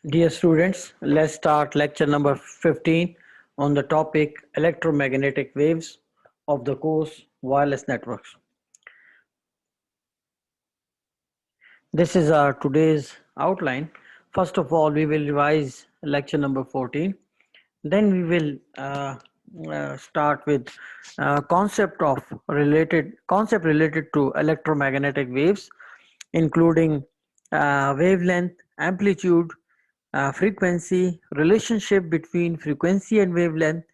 Dear students, let's start lecture number 15 on the topic electromagnetic waves of the course wireless networks. This is our today's outline. First of all, we will revise lecture number 14. Then we will start with concept related to electromagnetic waves, including wavelength, amplitude, frequency, relationship between frequency and wavelength.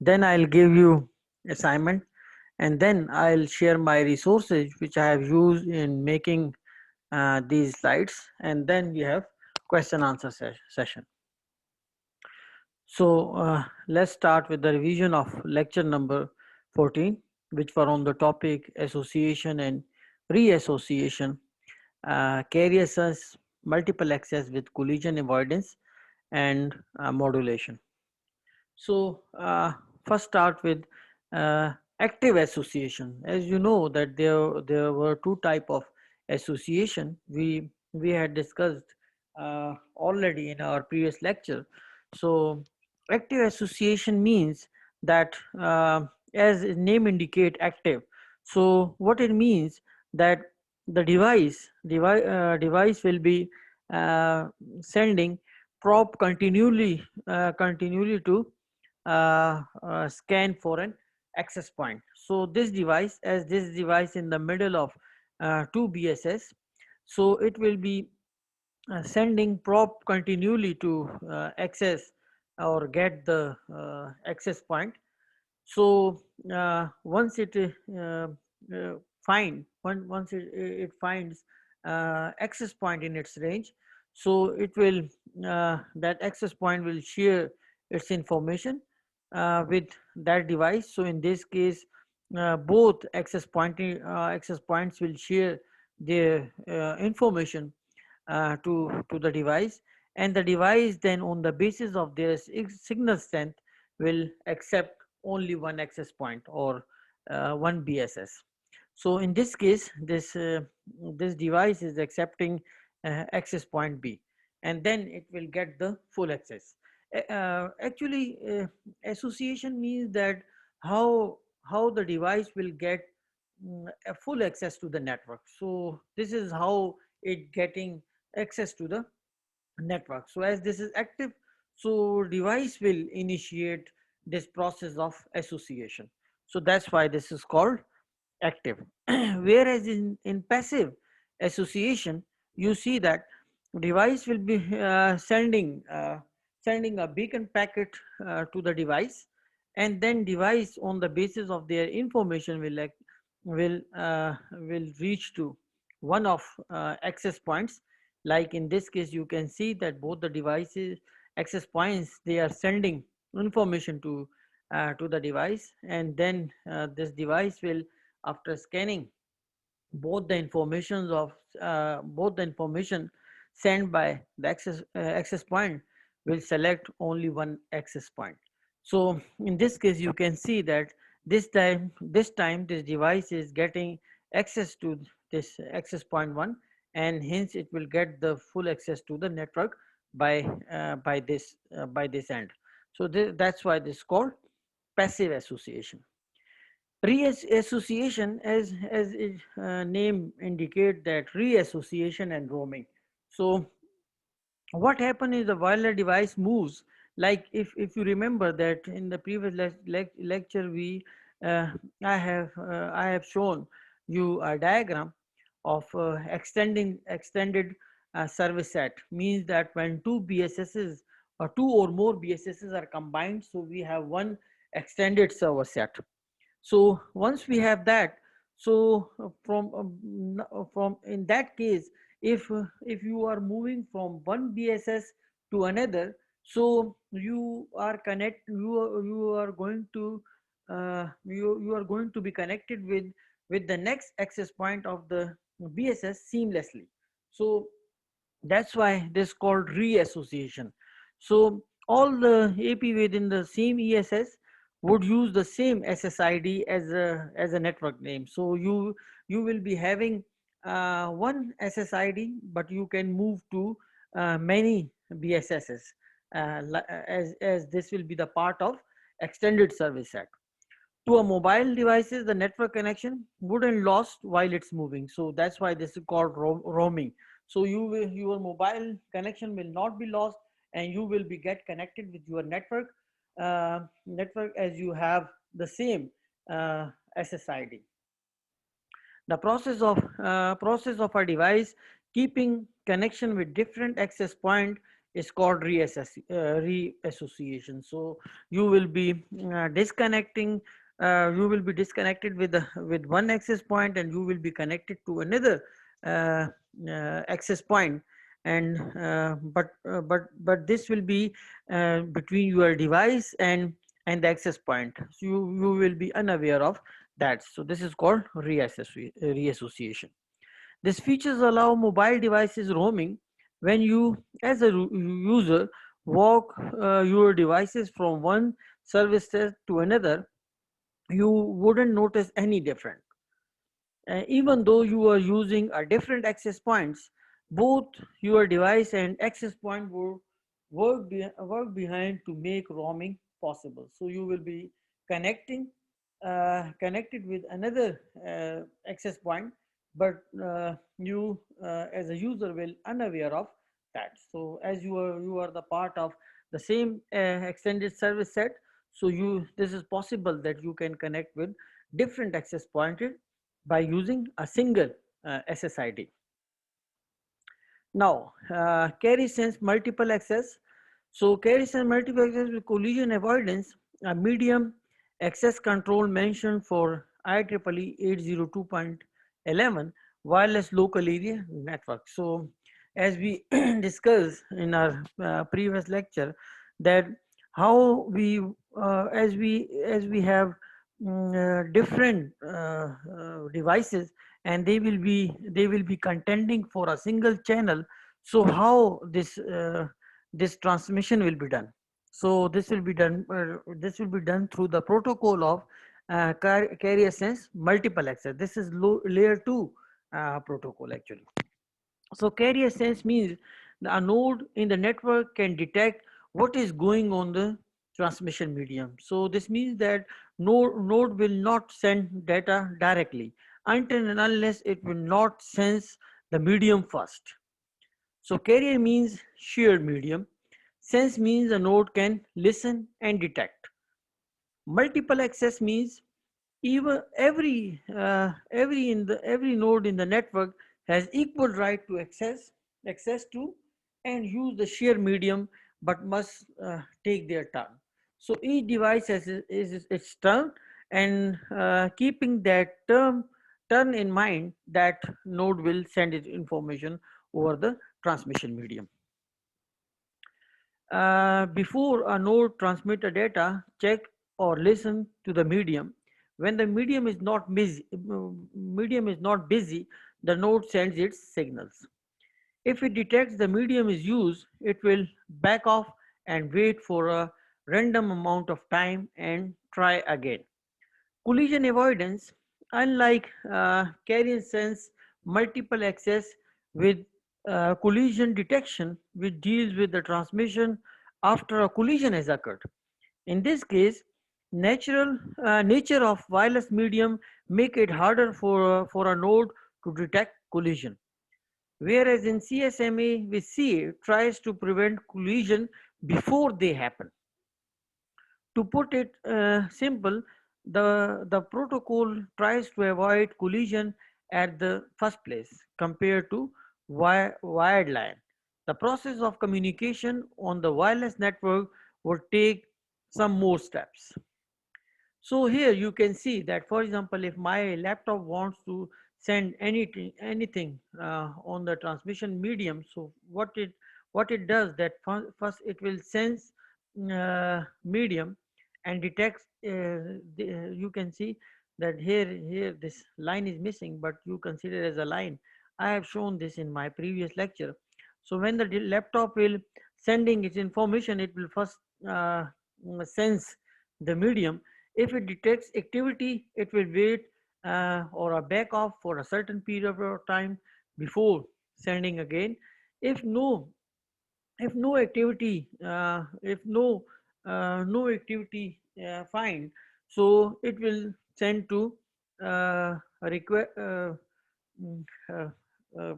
Then I'll give you assignment, and then I'll share my resources which I have used in making these slides, and then we have question answer session. So let's start with the revision of lecture number 14, which were on the topic association and reassociation, carriers as multiple access with collision avoidance, and modulation. So first start with active association. As you know that there were two type of association we had discussed already in our previous lecture. So active association means that as name indicate active. So what it means that the device will be sending probe continually to scan for an access point. So this device, as this device in the middle of two BSS, so it will be sending probe continually to access or get the access point. So once it it finds access point in its range, so it will that access point will share its information with that device. So in this case, both access points will share their information to the device, and the device then on the basis of their signal strength will accept only one access point or one BSS. So in this case, this device is accepting access point B, and then it will get the full access. Actually, association means that how the device will get a full access to the network. So this is how it getting access to the network. So as this is active, so device will initiate this process of association. So that's why this is called active. Whereas in passive association, you see that device will be sending a beacon packet to the device, and then device on the basis of their information will reach to one of access points. Like in this case, you can see that both the devices access points, they are sending information to the device, and then this device will, after scanning both the information sent by the access point, will select only one access point. So in this case, you can see that this time this device is getting access to this access point 1, and hence it will get the full access to the network by this end. So that's why this is called passive association. Reassociation, as its name indicate, that reassociation and roaming. So what happens is the wireless device moves, like if you remember that in the previous lecture we I have shown you a diagram of extended service set. Means that when two BSSs or two or more BSSs are combined, so we have one extended server set. So once we have that, so from in that case, if you are moving from one BSS to another, so you are going to you are going to be connected with the next access point of the BSS seamlessly. So that's why this is called reassociation. So all the AP within the same ESS would use the same SSID as a network name. So you will be having one SSID, but you can move to BSSs, as this will be the part of extended service set. To a mobile devices, the network connection wouldn't lost while it's moving. So that's why this is called roaming. So your mobile connection will not be lost, and you will be get connected with your network as you have the same SSID. The process of a device keeping connection with different access point is called reassociation. So you will be disconnecting. You will be disconnected with one access point, and you will be connected to another uh, access point. And but this will be between your device and the access point. So you will be unaware of that. So this is called reassociation. These features allow mobile devices roaming when you, as a user, walk your devices from one service set to another. You wouldn't notice any difference. Even though you are using a different access points, both your device and access point will work behind to make roaming possible. So you will be connecting connected with another access point, but you as a user will unaware of that. So as you are the part of the same extended service set, so you this is possible that you can connect with different access points by using a single SSID. Now, carry sense multiple access. So, carry sense multiple access with collision avoidance, a medium access control mentioned for IEEE 802.11 wireless local area network. So, as we discussed in our previous lecture, that how we as we have different devices, and they will be contending for a single channel. So how this transmission will be done? So this will be done through the protocol of carrier sense multiple access. This is layer 2 protocol actually. So carrier sense means a node in the network can detect what is going on the transmission medium. So this means that node will not send data directly until and unless it will not sense the medium first. So carrier means shared medium. Sense means a node can listen and detect. Multiple access means even every node in the network has equal right to access to and use the shared medium, but must take their turn. So each device is its turn, and keeping that turn in mind, that node will send its information over the transmission medium. Before a node transmit a data, check or listen to the medium. When the medium is not busy, the node sends its signals. If it detects the medium is used, it will back off and wait for a random amount of time and try again. Collision avoidance, unlike carrier sense multiple access with collision detection, which deals with the transmission after a collision has occurred. In this case, nature of wireless medium make it harder for a node to detect collision. Whereas in CSMA, we see tries to prevent collision before they happen. To put it simple, the protocol tries to avoid collision at the first place compared to wired line. The process of communication on the wireless network would take some more steps. So here you can see that, for example, if my laptop wants to send anything on the transmission medium, so what it does that first it will sense medium and detects. You can see that here this line is missing, but you consider as a line. I have shown this in my previous lecture. So when the laptop will sending its information, it will first sense the medium. If it detects activity, it will wait or a back off for a certain period of time before sending again. If no if no activity, if no no activity find, so it will send to request mm, uh, uh,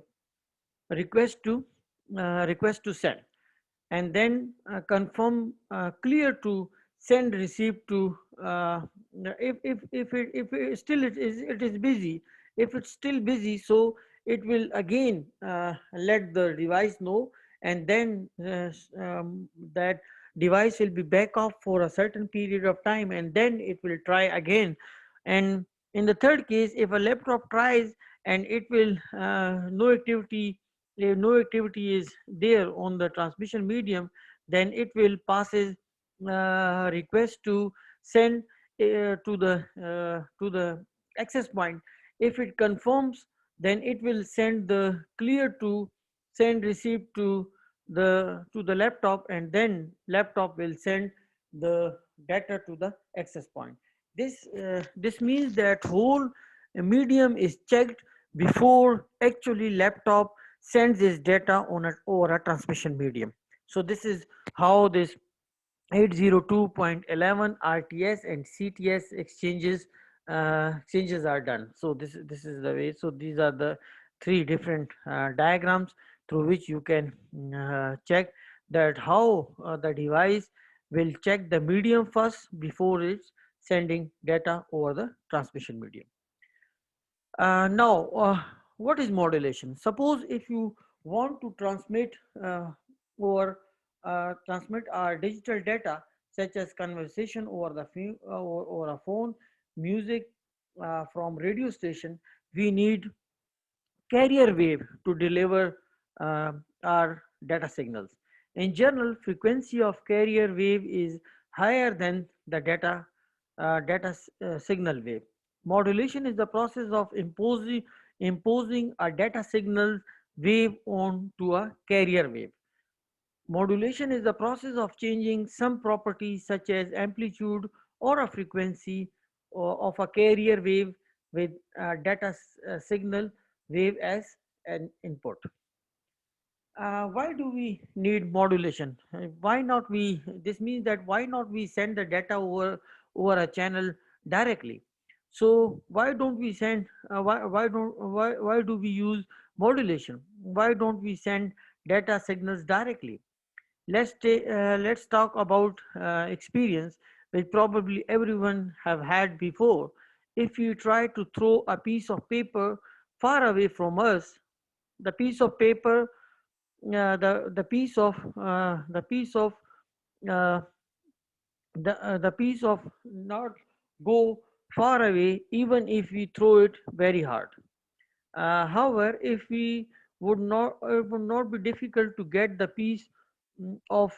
request to request to send, and then confirm clear to send receive to if it still it is busy. If it's still busy, so it will again let the device know, and then that device will be back off for a certain period of time, and then it will try again. And in the third case, if a laptop tries and it will no activity, if no activity is there on the transmission medium, then it will passes request to send to the access point. If it confirms, then it will send the clear to send receipt to the laptop, and then laptop will send the data to the access point. This means that whole medium is checked before actually laptop sends its data on over a transmission medium. So this is how this 802.11 RTS and CTS exchanges are done. So this is the way. So these are the three different diagrams through which you can check that how the device will check the medium first before it's sending data over the transmission medium. Now, what is modulation? Suppose if you want to or transmit our digital data, such as conversation over the or a phone, music from radio station, we need carrier wave to deliver our data signals. In general, frequency of carrier wave is higher than the signal wave. Modulation is the process of imposing a data signal wave onto a carrier wave. Modulation is the process of changing some property such as amplitude or a frequency of a carrier wave with a signal wave as an input. Why do we need modulation? Why not we? This means that why not we send the data over a channel directly? So why don't we send? Why do we use modulation? Why don't we send data signals directly? Let's talk about experience which probably everyone have had before. If you try to throw a piece of paper far away from us, the piece of paper the piece of uh, the piece of not go far away even if we throw it very hard. However, if we it would not be difficult to get the piece of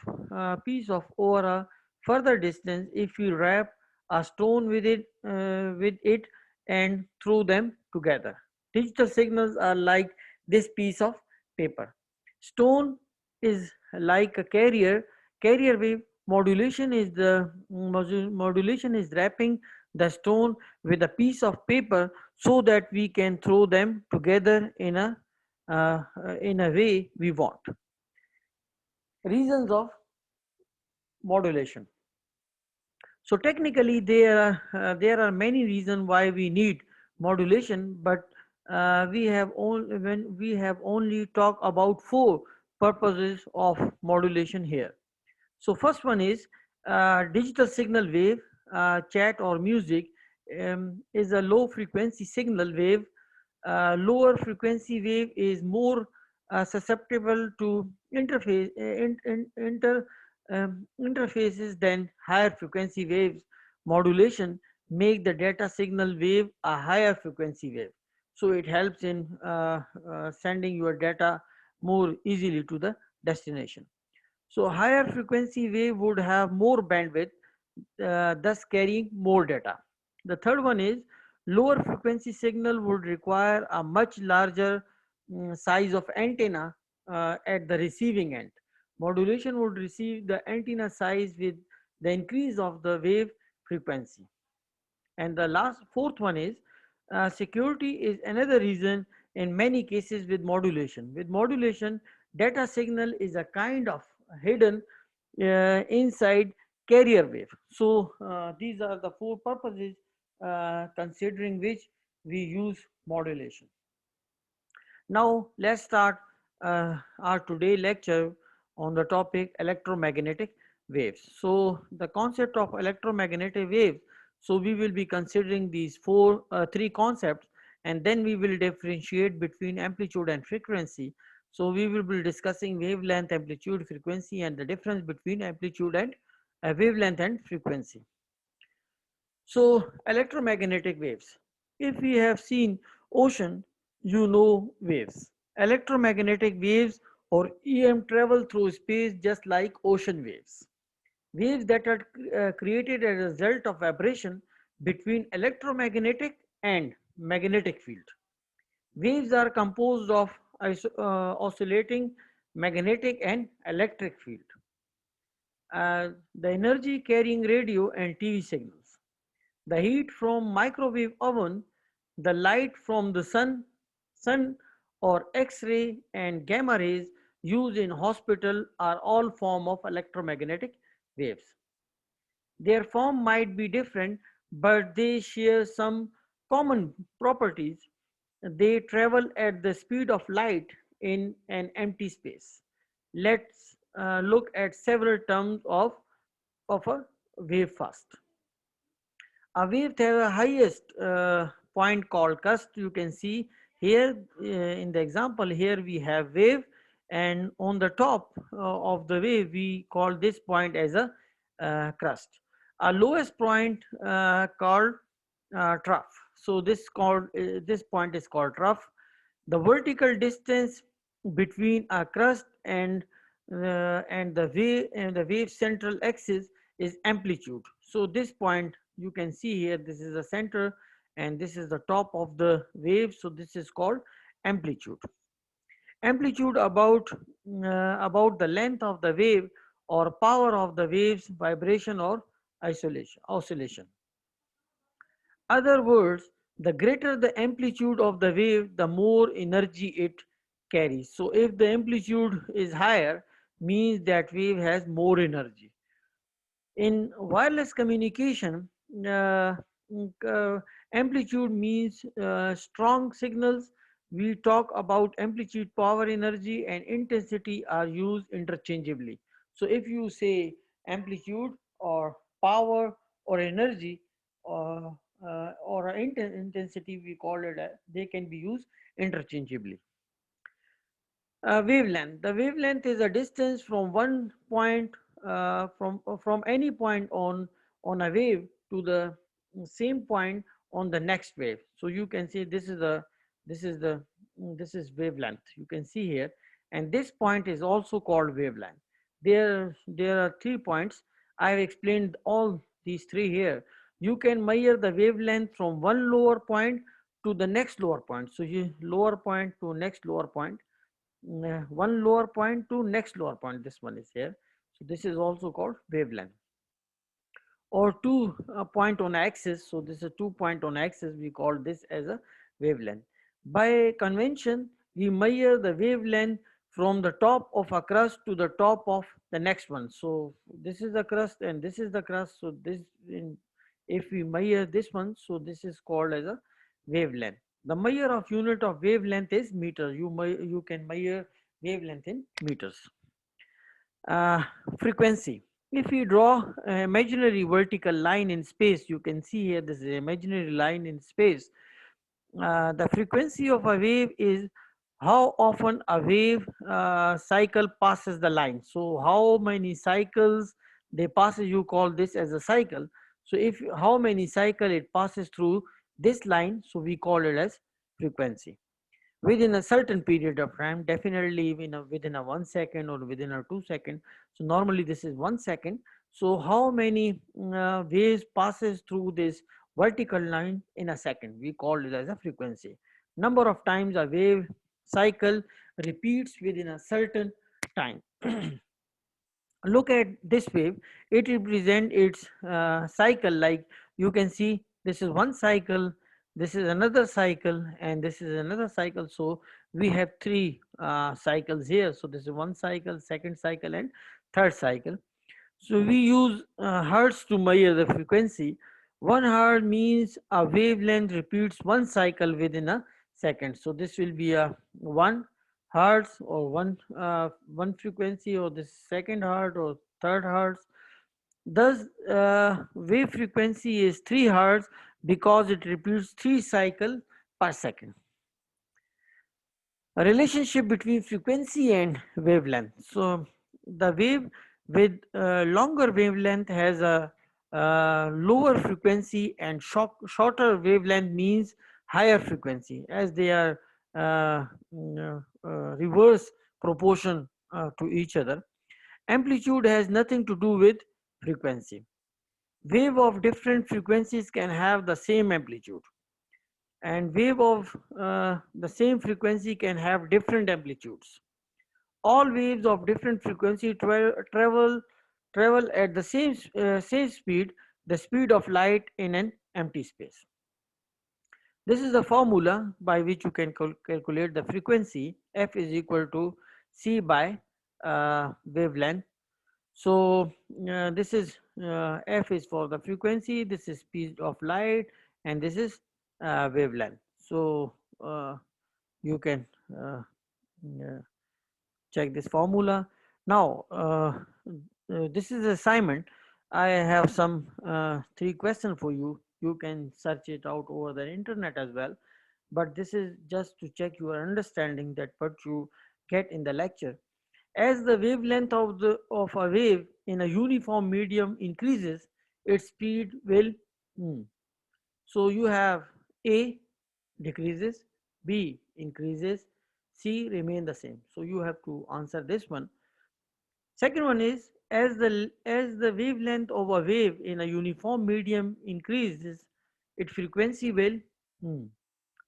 over a further distance if we wrap a stone with it and throw them together. Digital signals are like this piece of paper. Stone is like a carrier wave. Modulation is wrapping the stone with a piece of paper so that we can throw them together in a way we want. Reasons of modulation. So technically there are many reasons why we need modulation, but we have only talked about four purposes of modulation here. So first one is digital signal wave, chat or music is a low frequency signal wave. Lower frequency wave is more susceptible to interfaces than higher frequency waves. Modulation make the data signal wave a higher frequency wave, so it helps in sending your data more easily to the destination. So higher frequency wave would have more bandwidth, thus carrying more data. The third one is lower frequency signal would require a much larger size of antenna at the receiving end. Modulation would receive the antenna size with the increase of the wave frequency. And the last fourth one is security is another reason in many cases with modulation. With modulation, data signal is a kind of hidden inside carrier wave. So these are the four purposes considering which we use modulation. Now let's start our today lecture on the topic electromagnetic waves. So the concept of electromagnetic waves, so we will be considering these three concepts, and then we will differentiate between amplitude and frequency. So we will be discussing wavelength, amplitude, frequency, and the difference between amplitude and wavelength and frequency. So electromagnetic waves. If we have seen ocean, you know waves. Electromagnetic waves or EM travel through space just like ocean waves. Waves that are created as a result of vibration between electromagnetic and magnetic field. Waves are composed of oscillating magnetic and electric field. The energy carrying radio and TV signals, the heat from microwave oven, the light from the sun or X-ray and gamma rays used in hospital are all form of electromagnetic waves. Their form might be different, but they share some common properties. They travel at the speed of light in an empty space. Let's look at several terms of a wave first. A wave has a highest point called KUST. You can see here in the example here we have wave, and on the top of the wave we call this point as a crust. A lowest point called trough. So this point is called trough. The vertical distance between a crust and the wave central axis is amplitude. So this point you can see here, this is the center and this is the top of the wave. So this is called amplitude. Amplitude about the length of the wave or power of the wave's vibration or oscillation. Other words, the greater the amplitude of the wave, the more energy it carries. So if the amplitude is higher, means that wave has more energy. In wireless communication, uh, amplitude means strong signals. We talk about amplitude, power, energy, and intensity are used interchangeably. So if you say amplitude or power or energy or intensity, we call it, they can be used interchangeably. Wavelength. The wavelength is a distance from one point from any point on a wave to the same point on the next wave. So you can see this is the this is wavelength. You can see here, and this point is also called wavelength. There are 3 points. I have explained all these three here. You can measure the wavelength from one lower point to the next lower point. So you lower point to next lower point, one lower point to next lower point. This one is here. So this is also called wavelength. Or two point on axis. So this is 2 point on axis. We call this as a wavelength. By convention, we measure the wavelength from the top of a crust to the top of the next one. So this is the crust and this is the crust. So if we measure this one, so this is called as a wavelength. The measure of unit of wavelength is meter. You can measure wavelength in meters. Frequency. If you draw an imaginary vertical line in space, you can see here this is an imaginary line in space. The frequency of a wave is how often a wave cycle passes the line. So how many cycles they passes, you call this as a cycle. So if how many cycle it passes through this line, so we call it as frequency within a certain period of time, definitely within a 1 second or within a 2 second. So normally this is 1 second. So how many waves passes through this vertical line in a second, we call it as a frequency. Number of times a wave cycle repeats within a certain time. Look at this wave, it represents its cycle. Like you can see, this is one cycle, this is another cycle, and this is another cycle. So we have three cycles here. So this is one cycle, second cycle, and third cycle. So we use hertz to measure the frequency. 1 hertz means a wavelength repeats one cycle within a second. So this will be a 1 hertz, or one frequency, or the second hertz or third hertz. Thus, wave frequency is 3 hertz because it repeats 3 cycles per second. A relationship between frequency and wavelength. So the wave with longer wavelength has a lower frequency, and shorter wavelength means higher frequency, as they are reverse proportion to each other. Amplitude has nothing to do with frequency. Wave of different frequencies can have the same amplitude, and wave of the same frequency can have different amplitudes. All waves of different frequency travel at the same speed, the speed of light in an empty space. This is the formula by which you can calculate the frequency. F is equal to c by wavelength. So this is F is for the frequency, this is speed of light, and this is wavelength. So you can uh, check this formula. Now this is assignment. I have some 3 questions for you. You can search it out over the internet as well, but this is just to check your understanding that what you get in the lecture. As the wavelength of a wave in a uniform medium increases, its speed will so you have A decreases, B increases, C remain the same. So you have to answer this one. Second one is, as the wavelength of a wave in a uniform medium increases, its frequency will hmm.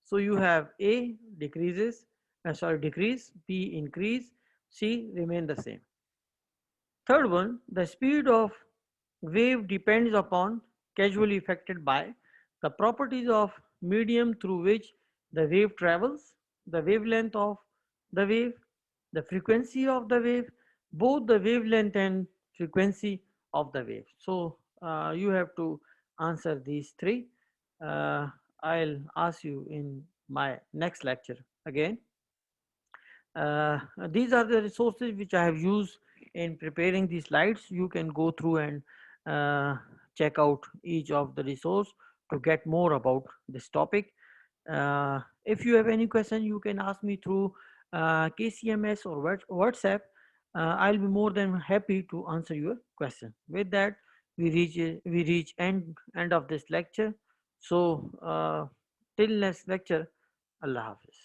So you have A decreases, decrease, B increase, C remain the same. Third one, the speed of wave depends upon, casually affected by, the properties of medium through which the wave travels, the wavelength of the wave, the frequency of the wave, both the wavelength and frequency of the wave. So you have to answer these three. Uh, I'll ask you in my next lecture again. Uh, these are the resources which I have used in preparing these slides. You can go through and check out each of the resource to get more about this topic. If you have any question, you can ask me through KCMS or WhatsApp. I'll be more than happy to answer your question. With that, we reach end of this lecture. So till next lecture, Allah Hafiz.